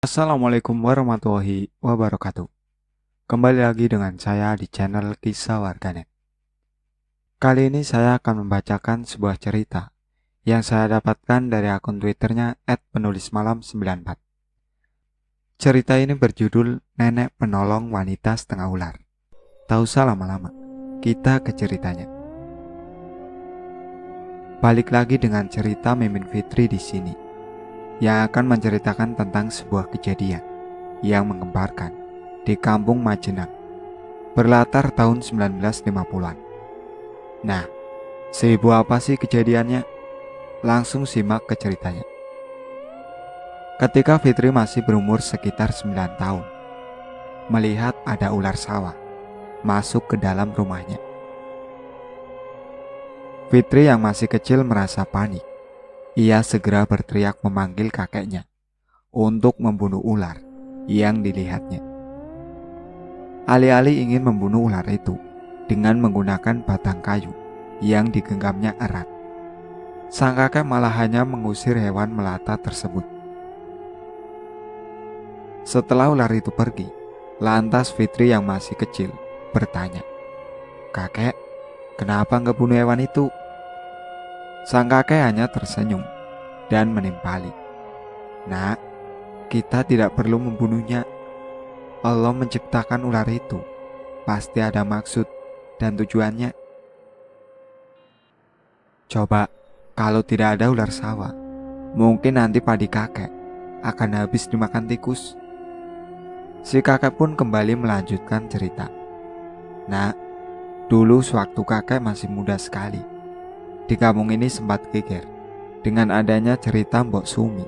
Assalamualaikum warahmatullahi wabarakatuh. Kembali lagi dengan saya di channel Kisah Warganet. Kali ini saya akan membacakan sebuah cerita yang saya dapatkan dari akun Twitternya @penulismalam94. Cerita ini berjudul Nenek Penolong Wanita Setengah Ular. Tak usah lama-lama, kita ke ceritanya. Balik lagi dengan cerita Mimin Fitri di sini, yang akan menceritakan tentang sebuah kejadian yang menggemparkan di kampung Majenang, berlatar tahun 1950-an. Nah, seheboh apa sih kejadiannya? Langsung simak ke ceritanya. Ketika Fitri masih berumur sekitar 9 tahun, melihat ada ular sawah masuk ke dalam rumahnya. Fitri yang masih kecil merasa panik. Ia segera berteriak memanggil kakeknya untuk membunuh ular yang dilihatnya. Alih-alih ingin membunuh ular itu dengan menggunakan batang kayu yang digenggamnya erat, sang kakek malah hanya mengusir hewan melata tersebut. Setelah ular itu pergi, lantas Fitri yang masih kecil bertanya, "Kakek, kenapa nggak bunuh hewan itu?" Sang kakek hanya tersenyum dan menimpali, "Nak, kita tidak perlu membunuhnya. Allah menciptakan ular itu, pasti ada maksud dan tujuannya. Coba, kalau tidak ada ular sawah, mungkin nanti padi kakek akan habis dimakan tikus." Si kakek pun kembali melanjutkan cerita. "Nak, dulu sewaktu kakek masih muda sekali, di kampung ini sempat geger dengan adanya cerita Mbok Sumi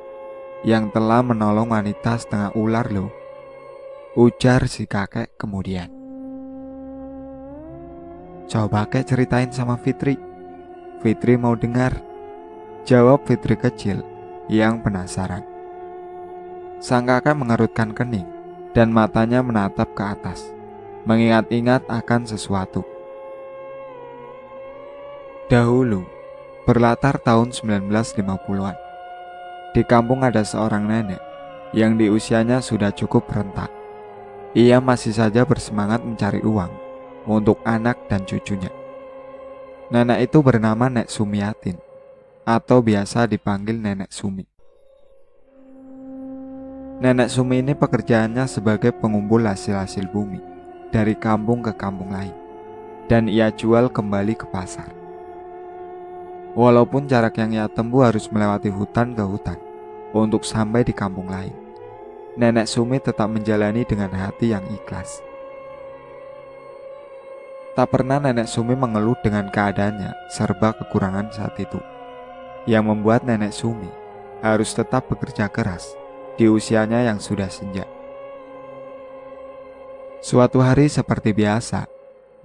yang telah menolong wanita setengah ular loh," ujar si kakek kemudian. "Coba kek ceritain sama Fitri. Fitri mau dengar," jawab Fitri kecil yang penasaran. Sang kakek mengerutkan kening dan matanya menatap ke atas, mengingat-ingat akan sesuatu. Dahulu, berlatar tahun 1950-an, di kampung ada seorang nenek yang di usianya sudah cukup renta. Ia masih saja bersemangat mencari uang untuk anak dan cucunya. Nenek itu bernama Nek Sumiatin, atau biasa dipanggil Nenek Sumi. Nenek Sumi ini pekerjaannya sebagai pengumpul hasil-hasil bumi dari kampung ke kampung lain, dan ia jual kembali ke pasar. Walaupun jarak yang ia tempuh harus melewati hutan ke hutan untuk sampai di kampung lain, Nenek Sumi tetap menjalani dengan hati yang ikhlas. Tak pernah Nenek Sumi mengeluh dengan keadaannya serba kekurangan saat itu, yang membuat Nenek Sumi harus tetap bekerja keras di usianya yang sudah senja. Suatu hari seperti biasa,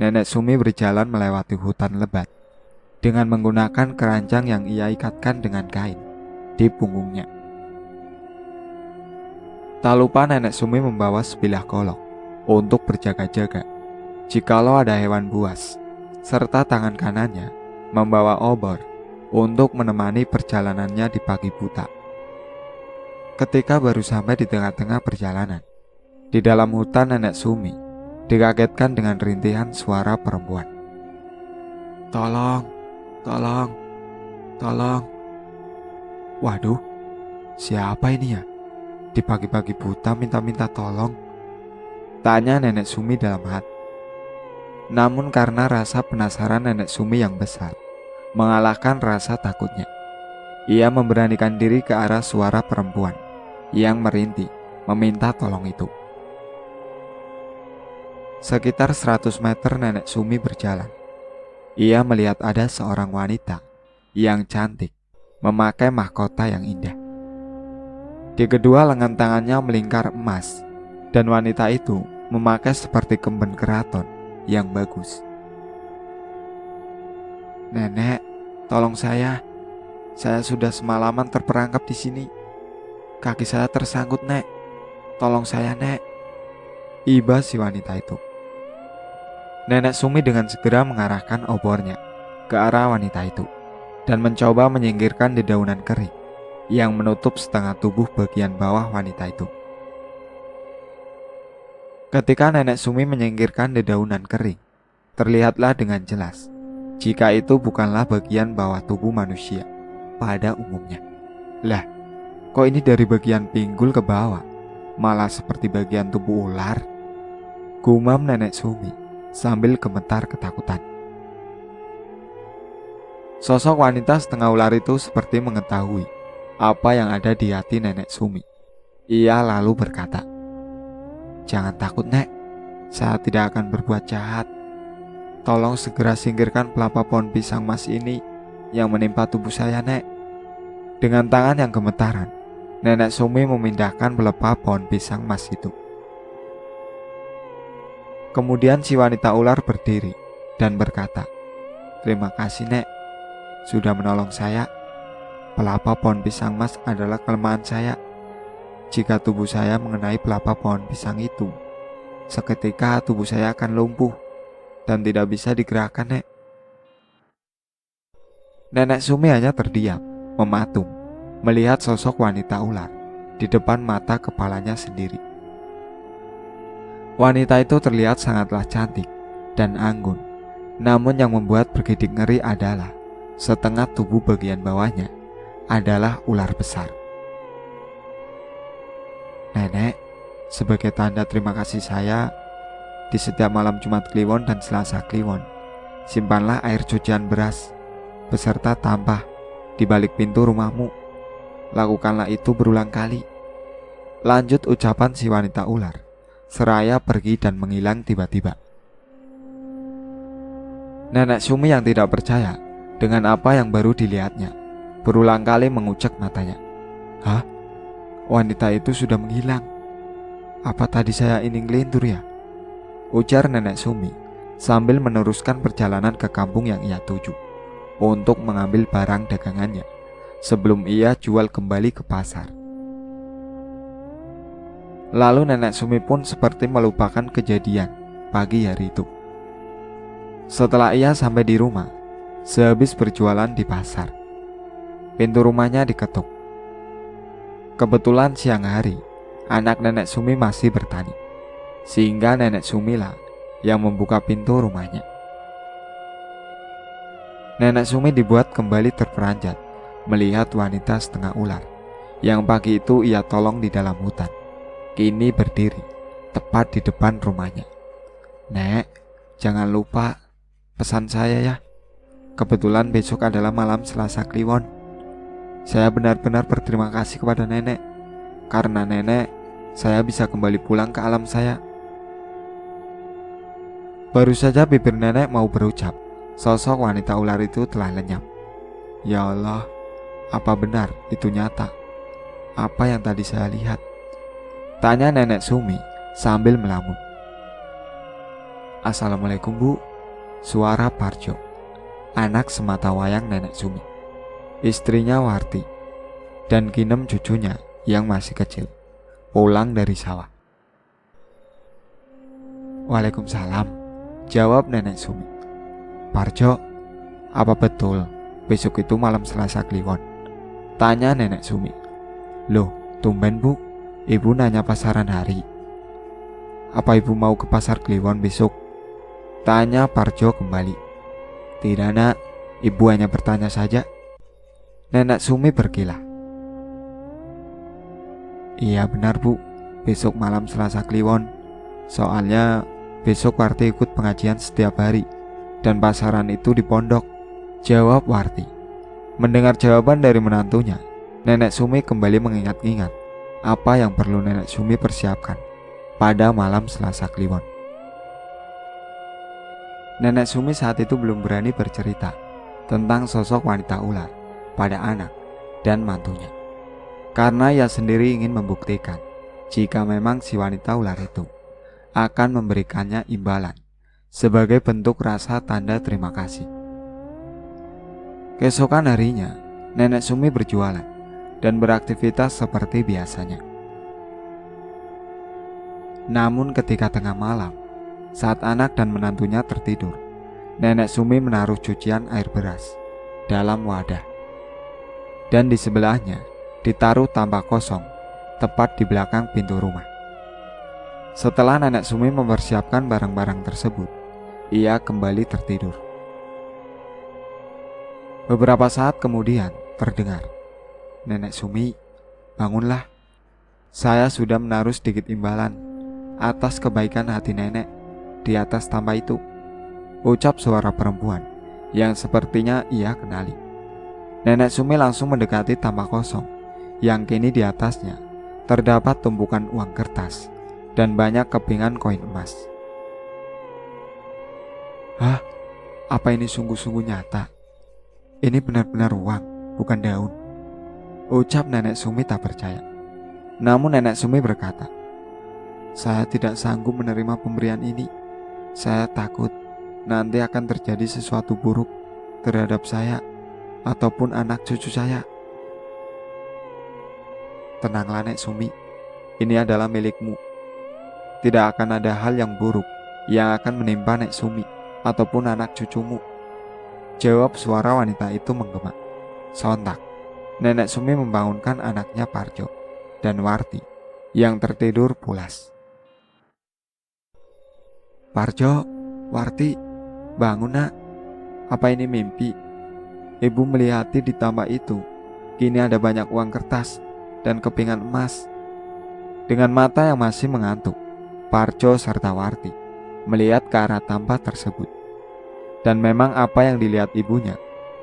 Nenek Sumi berjalan melewati hutan lebat dengan menggunakan keranjang yang ia ikatkan dengan kain di punggungnya. Tak lupa Nenek Sumi membawa sebilah golok untuk berjaga-jaga jikalau ada hewan buas, serta tangan kanannya membawa obor untuk menemani perjalanannya di pagi buta. Ketika baru sampai di tengah-tengah perjalanan, di dalam hutan Nenek Sumi dikagetkan dengan rintihan suara perempuan. "Tolong, tolong, tolong." Waduh, siapa ini ya? Di pagi-pagi buta minta-minta tolong, tanya Nenek Sumi dalam hati. Namun karena rasa penasaran Nenek Sumi yang besar mengalahkan rasa takutnya, ia memberanikan diri ke arah suara perempuan yang merintih meminta tolong itu. Sekitar 100 meter Nenek Sumi berjalan. Ia melihat ada seorang wanita yang cantik memakai mahkota yang indah. Di kedua lengan tangannya melingkar emas, dan wanita itu memakai seperti kemben keraton yang bagus. "Nenek, tolong saya. Saya sudah semalaman terperangkap di sini. Kaki saya tersangkut, Nek. Tolong saya, Nek," iba si wanita itu. Nenek Sumi dengan segera mengarahkan obornya ke arah wanita itu dan mencoba menyingkirkan dedaunan kering yang menutup setengah tubuh bagian bawah wanita itu. Ketika Nenek Sumi menyingkirkan dedaunan kering, terlihatlah dengan jelas jika itu bukanlah bagian bawah tubuh manusia pada umumnya. Lah, kok ini dari bagian pinggul ke bawah, malah seperti bagian tubuh ular? Gumam Nenek Sumi sambil gemetar ketakutan. Sosok wanita setengah ular itu seperti mengetahui apa yang ada di hati Nenek Sumi. Ia lalu berkata, "Jangan takut, Nek. Saya tidak akan berbuat jahat. Tolong segera singkirkan pelapa pohon pisang mas ini yang menimpa tubuh saya, Nek." Dengan tangan yang gemetaran, Nenek Sumi memindahkan pelepah pohon pisang mas itu. Kemudian si wanita ular berdiri dan berkata, "Terima kasih, Nek, sudah menolong saya. Pelapa pohon pisang mas adalah kelemahan saya. Jika tubuh saya mengenai pelapa pohon pisang itu, seketika tubuh saya akan lumpuh dan tidak bisa digerakkan, Nek." Nenek Sumi hanya terdiam, mematung, melihat sosok wanita ular di depan mata kepalanya sendiri. Wanita itu terlihat sangatlah cantik dan anggun, namun yang membuat bergidik ngeri adalah setengah tubuh bagian bawahnya adalah ular besar. "Nenek, sebagai tanda terima kasih saya, di setiap malam Jumat Kliwon dan Selasa Kliwon, simpanlah air cucian beras beserta tampah di balik pintu rumahmu. Lakukanlah itu berulang kali." Lanjut ucapan si wanita ular, seraya pergi dan menghilang tiba-tiba. Nenek Sumi yang tidak percaya dengan apa yang baru dilihatnya, berulang kali mengucek matanya. "Hah? Wanita itu sudah menghilang. Apa tadi saya ini ngelintur ya?" ujar Nenek Sumi sambil meneruskan perjalanan ke kampung yang ia tuju untuk mengambil barang dagangannya sebelum ia jual kembali ke pasar. Lalu Nenek Sumi pun seperti melupakan kejadian pagi hari itu. Setelah ia sampai di rumah, sehabis berjualan di pasar, pintu rumahnya diketuk. Kebetulan siang hari, anak Nenek Sumi masih bertani, sehingga Nenek Sumi lah yang membuka pintu rumahnya. Nenek Sumi dibuat kembali terperanjat melihat wanita setengah ular yang pagi itu ia tolong di dalam hutan, kini berdiri tepat di depan rumahnya. "Nek, jangan lupa pesan saya ya. Kebetulan besok adalah malam Selasa Kliwon. Saya benar-benar berterima kasih kepada Nenek. Karena Nenek, saya bisa kembali pulang ke alam saya." Baru saja bibir Nenek mau berucap, sosok wanita ular itu telah lenyap. "Ya Allah, apa benar itu nyata? Apa yang tadi saya lihat?" tanya Nenek Sumi sambil melamun. "Assalamualaikum, Bu," suara Parjo, anak sematawayang Nenek Sumi, istrinya Warti, dan Kinem cucunya yang masih kecil, pulang dari sawah. "Waalaikumsalam," jawab Nenek Sumi. "Parjo, apa betul besok itu malam Selasa Kliwon?" tanya Nenek Sumi. "Loh, tumben Bu, Ibu nanya pasaran hari. Apa Ibu mau ke pasar Kliwon besok?" tanya Parjo kembali. "Tidak, Nak, Ibu hanya bertanya saja." Nenek Sumi berkilah. "Iya benar Bu, besok malam Selasa Kliwon. Soalnya besok Warti ikut pengajian setiap hari dan pasaran itu di pondok," jawab Warti. Mendengar jawaban dari menantunya, Nenek Sumi kembali mengingat-ingat apa yang perlu Nenek Sumi persiapkan pada malam Selasa Kliwon. Nenek Sumi saat itu belum berani bercerita tentang sosok wanita ular pada anak dan mantunya, karena ia sendiri ingin membuktikan jika memang si wanita ular itu akan memberikannya imbalan sebagai bentuk rasa tanda terima kasih. Keesokan harinya, Nenek Sumi berjualan dan beraktivitas seperti biasanya. Namun ketika tengah malam, saat anak dan menantunya tertidur, Nenek Sumi menaruh cucian air beras dalam wadah, dan di sebelahnya ditaruh tampah kosong tepat di belakang pintu rumah. Setelah Nenek Sumi mempersiapkan barang-barang tersebut, ia kembali tertidur. Beberapa saat kemudian terdengar, "Nenek Sumi, bangunlah. Saya sudah menaruh sedikit imbalan atas kebaikan hati nenek di atas tambah itu," ucap suara perempuan yang sepertinya ia kenali. Nenek Sumi langsung mendekati tambah kosong yang kini di atasnya terdapat tumpukan uang kertas dan banyak kepingan koin emas. "Hah? Apa ini sungguh-sungguh nyata? Ini benar-benar uang, bukan daun," ucap Nenek Sumi tak percaya. Namun Nenek Sumi berkata, "Saya tidak sanggup menerima pemberian ini. Saya takut nanti akan terjadi sesuatu buruk terhadap saya ataupun anak cucu saya." "Tenanglah Nek Sumi, ini adalah milikmu. Tidak akan ada hal yang buruk yang akan menimpa Nek Sumi ataupun anak cucumu," jawab suara wanita itu menggema. Sontak, Nenek Sumi membangunkan anaknya Parjo dan Warti yang tertidur pulas. "Parjo, Warti, bangun nak. Apa ini mimpi? Ibu melihati di tambak itu. Kini ada banyak uang kertas dan kepingan emas." Dengan mata yang masih mengantuk, Parjo serta Warti melihat ke arah tambak tersebut. Dan memang apa yang dilihat ibunya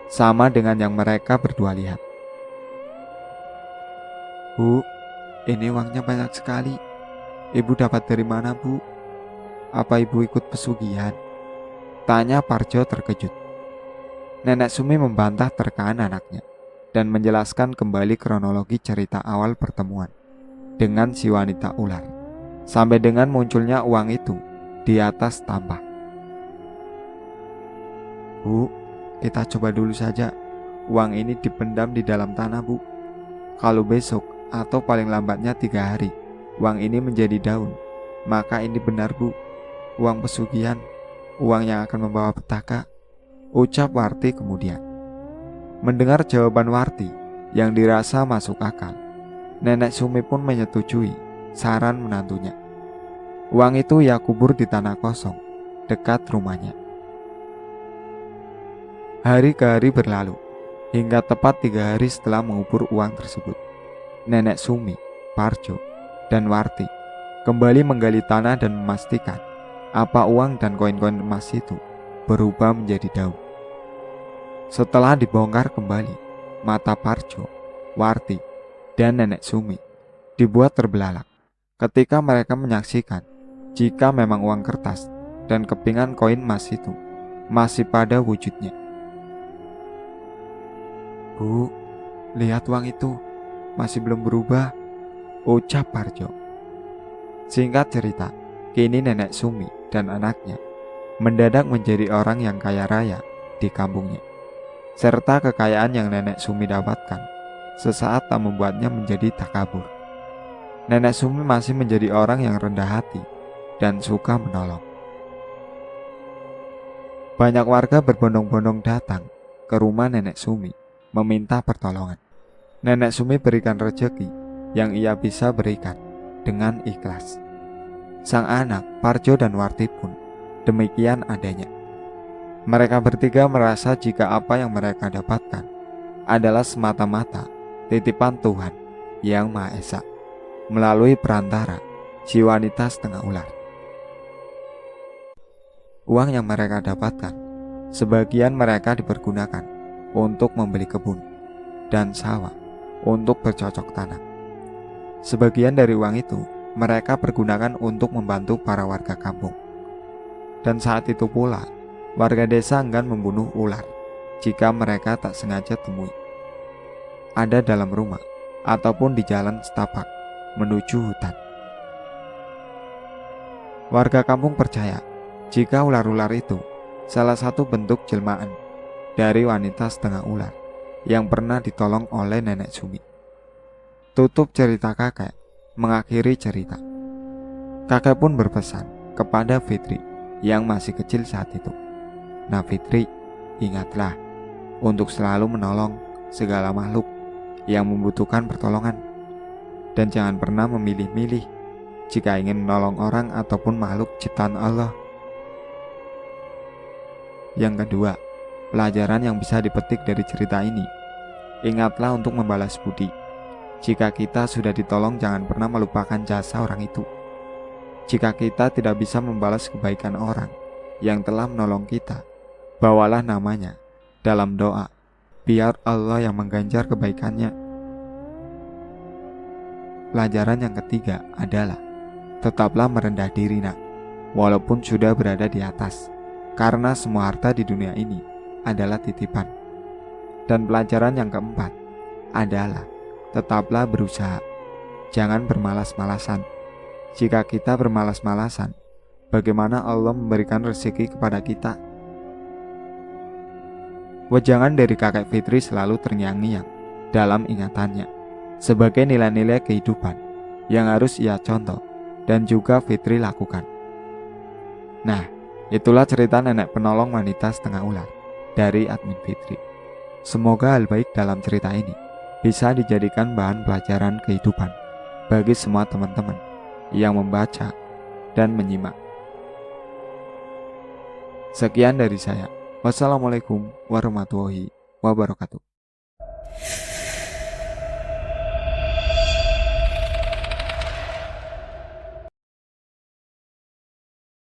sama dengan yang mereka berdua lihat. "Bu, ini uangnya banyak sekali. Ibu dapat dari mana, Bu? Apa ibu ikut pesugihan?" tanya Parjo terkejut. Nenek Sumi membantah terkaan anaknya dan menjelaskan kembali kronologi cerita awal pertemuan dengan si wanita ular sampai dengan munculnya uang itu di atas tambah. "Bu, kita coba dulu saja. Uang ini dipendam di dalam tanah, Bu. Kalau besok atau paling lambatnya 3 hari uang ini menjadi daun, maka ini benar, Bu, uang pesugihan, uang yang akan membawa petaka," ucap Warti kemudian. Mendengar jawaban Warti yang dirasa masuk akal, Nenek Sumi pun menyetujui saran menantunya. Uang itu ia kubur di tanah kosong dekat rumahnya. Hari ke hari berlalu, hingga tepat 3 hari setelah mengubur uang tersebut, Nenek Sumi, Parjo, dan Warti kembali menggali tanah dan memastikan apa uang dan koin-koin emas itu berubah menjadi daun. Setelah dibongkar kembali, mata Parjo, Warti, dan Nenek Sumi dibuat terbelalak ketika mereka menyaksikan jika memang uang kertas dan kepingan koin emas itu masih pada wujudnya. "Bu, lihat uang itu, masih belum berubah," ucap Parjo. Singkat cerita, kini Nenek Sumi dan anaknya mendadak menjadi orang yang kaya raya di kampungnya. Serta kekayaan yang Nenek Sumi dapatkan sesaat tak membuatnya menjadi takabur. Nenek Sumi masih menjadi orang yang rendah hati dan suka menolong. Banyak warga berbondong-bondong datang ke rumah Nenek Sumi meminta pertolongan. Nenek Sumi berikan rezeki yang ia bisa berikan dengan ikhlas. Sang anak, Parjo dan Warti pun demikian adanya. Mereka bertiga merasa jika apa yang mereka dapatkan adalah semata-mata titipan Tuhan Yang Maha Esa melalui perantara si wanita setengah ular. Uang yang mereka dapatkan, sebagian mereka dipergunakan untuk membeli kebun dan sawah untuk bercocok tanam. Sebagian dari uang itu mereka pergunakan untuk membantu para warga kampung. Dan saat itu pula, warga desa enggan membunuh ular jika mereka tak sengaja temui ada dalam rumah ataupun di jalan setapak menuju hutan. Warga kampung percaya jika ular-ular itu salah satu bentuk jelmaan dari wanita setengah ular yang pernah ditolong oleh Nenek Sumi. Tutup cerita kakek mengakhiri cerita. Kakek pun berpesan kepada Fitri yang masih kecil saat itu. "Nah Fitri, ingatlah untuk selalu menolong segala makhluk yang membutuhkan pertolongan. Dan jangan pernah memilih-milih jika ingin menolong orang ataupun makhluk ciptaan Allah. Yang kedua, pelajaran yang bisa dipetik dari cerita ini. Ingatlah untuk membalas budi. Jika kita sudah ditolong, jangan pernah melupakan jasa orang itu. Jika kita tidak bisa membalas kebaikan orang yang telah menolong kita, bawalah namanya dalam doa, biar Allah yang mengganjar kebaikannya. Pelajaran yang ketiga adalah tetaplah merendah diri nak, walaupun sudah berada di atas, karena semua harta di dunia ini adalah titipan. Dan pelajaran yang keempat adalah tetaplah berusaha, jangan bermalas-malasan. Jika kita bermalas-malasan, bagaimana Allah memberikan rezeki kepada kita? Wejangan dari kakek Fitri selalu terngiang-ngiang dalam ingatannya sebagai nilai-nilai kehidupan yang harus ia contoh dan juga Fitri lakukan. Nah, itulah cerita nenek penolong wanita setengah ular dari admin Fitri. Semoga hal baik dalam cerita ini bisa dijadikan bahan pelajaran kehidupan bagi semua teman-teman yang membaca dan menyimak. Sekian dari saya. Wassalamualaikum warahmatullahi wabarakatuh.